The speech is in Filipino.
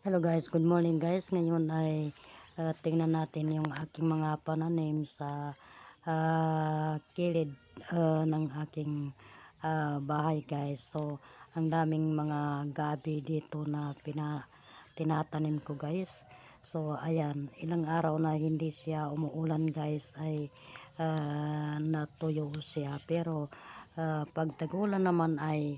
Hello guys, good morning guys. Ngayon ay tingnan natin yung aking mga pananim sa kilid ng aking bahay guys. So, ang daming mga gabi dito na tinatanim ko guys. So, ayan, ilang araw na hindi siya umuulan guys ay natuyo siya. Pero pag tag-ulan naman ay